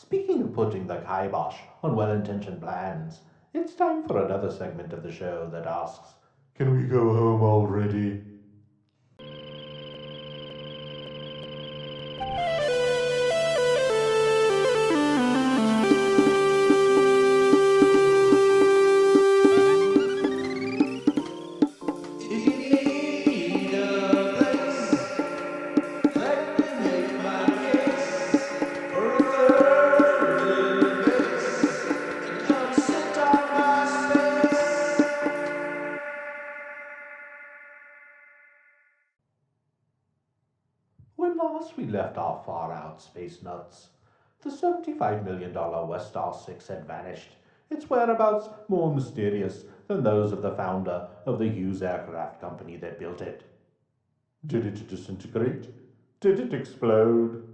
Speaking of putting the kibosh on well-intentioned plans, it's time for another segment of the show that asks, can we go home already? When last we left our far-out space nuts, the $75 million West Star 6 had vanished, its whereabouts more mysterious than those of the founder of the Hughes Aircraft Company that built it. Did it disintegrate? Did it explode?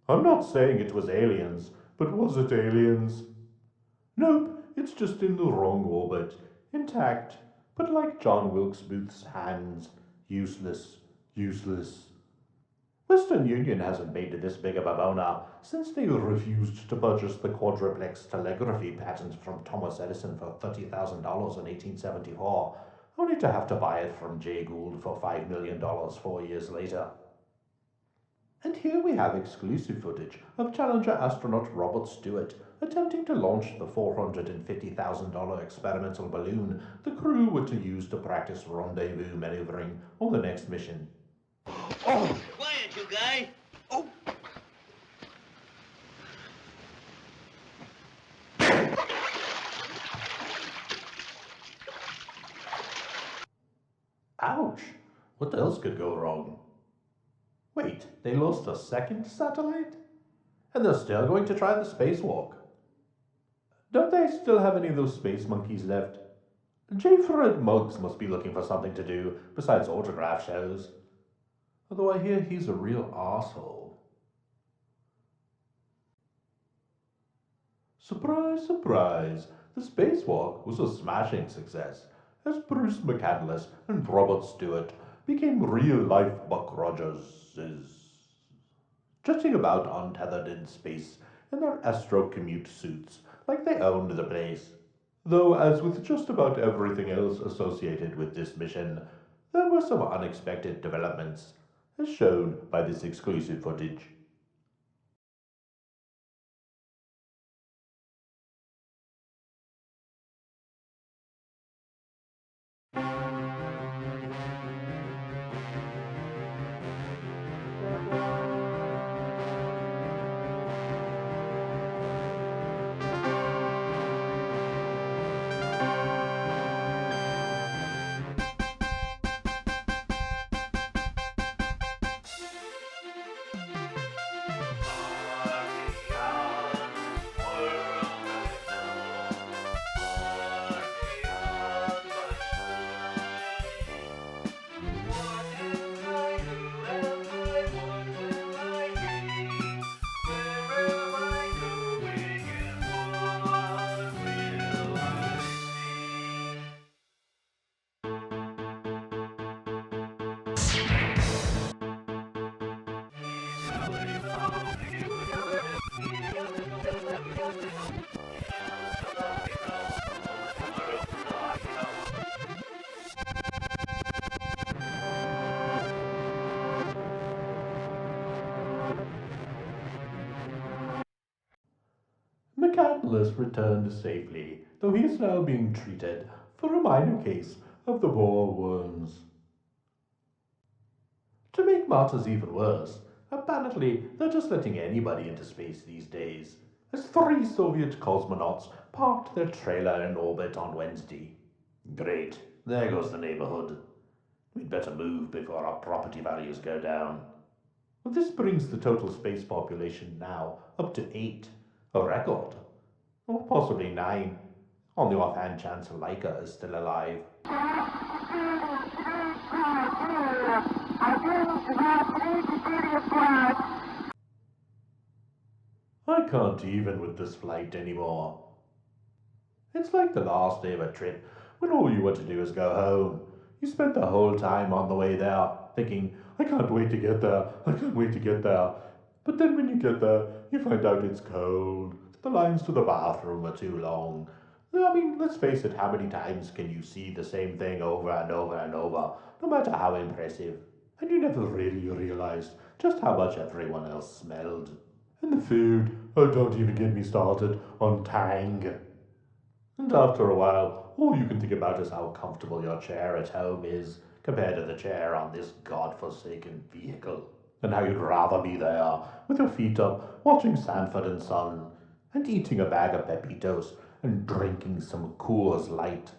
I'm not saying it was aliens, but was it aliens? Nope, it's just in the wrong orbit, intact, but like John Wilkes Booth's hands, useless, useless. Western Union hasn't made this big of a boner since they refused to purchase the quadruplex telegraphy patent from Thomas Edison for $30,000 in 1874, only to have to buy it from Jay Gould for $5 million 4 years later. And here we have exclusive footage of Challenger astronaut Robert Stewart attempting to launch the $450,000 experimental balloon the crew were to use to practice rendezvous maneuvering on the next mission. Oh! Quiet, you guy! Oh! Ouch! What else could go wrong? Wait, they lost a second satellite? And they're still going to try the spacewalk. Don't they still have any of those space monkeys left? J. Fred Muggs must be looking for something to do besides autograph shows. Although I hear he's a real asshole. Surprise, surprise, the spacewalk was a smashing success as Bruce McCandless and Robert Stewart became real-life Buck Rogerses, jutting about untethered in space in their astro commute suits like they owned the place. Though, as with just about everything else associated with this mission, there were some unexpected developments, as shown by this exclusive footage. McCandless returned safely, though he is now being treated for a minor case of the war worms. To make matters even worse, apparently they're just letting anybody into space these days, as 3 Soviet cosmonauts parked their trailer in orbit on Wednesday. Great, there goes the neighborhood. We'd better move before our property values go down. Well, this brings the total space population now up to 8, a record. Or possibly 9, on the offhand chance Laika is still alive. I can't even with this flight anymore. It's like the last day of a trip when all you want to do is go home. You spent the whole time on the way there thinking, I can't wait to get there, I can't wait to get there. But then when you get there, you find out it's cold. The lines to the bathroom are too long. I mean, let's face it, how many times can you see the same thing over and over and over, no matter how impressive? And you never really realized just how much everyone else smelled. And the food, oh, don't even get me started on Tang. And after a while, all you can think about is how comfortable your chair at home is compared to the chair on this god-forsaken vehicle. And how you'd rather be there, with your feet up, watching Sanford and Son, and eating a bag of Pepitos, and drinking some Coors Light.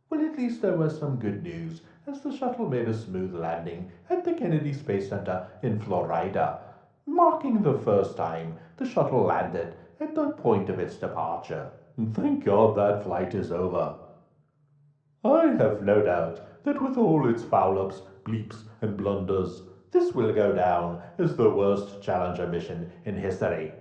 Well, at least there was some good news, as the shuttle made a smooth landing at the Kennedy Space Center in Florida, marking the first time the shuttle landed at the point of its departure. Thank God that flight is over. I have no doubt that with all its foul-ups, bleeps, and blunders, this will go down as the worst Challenger mission in history.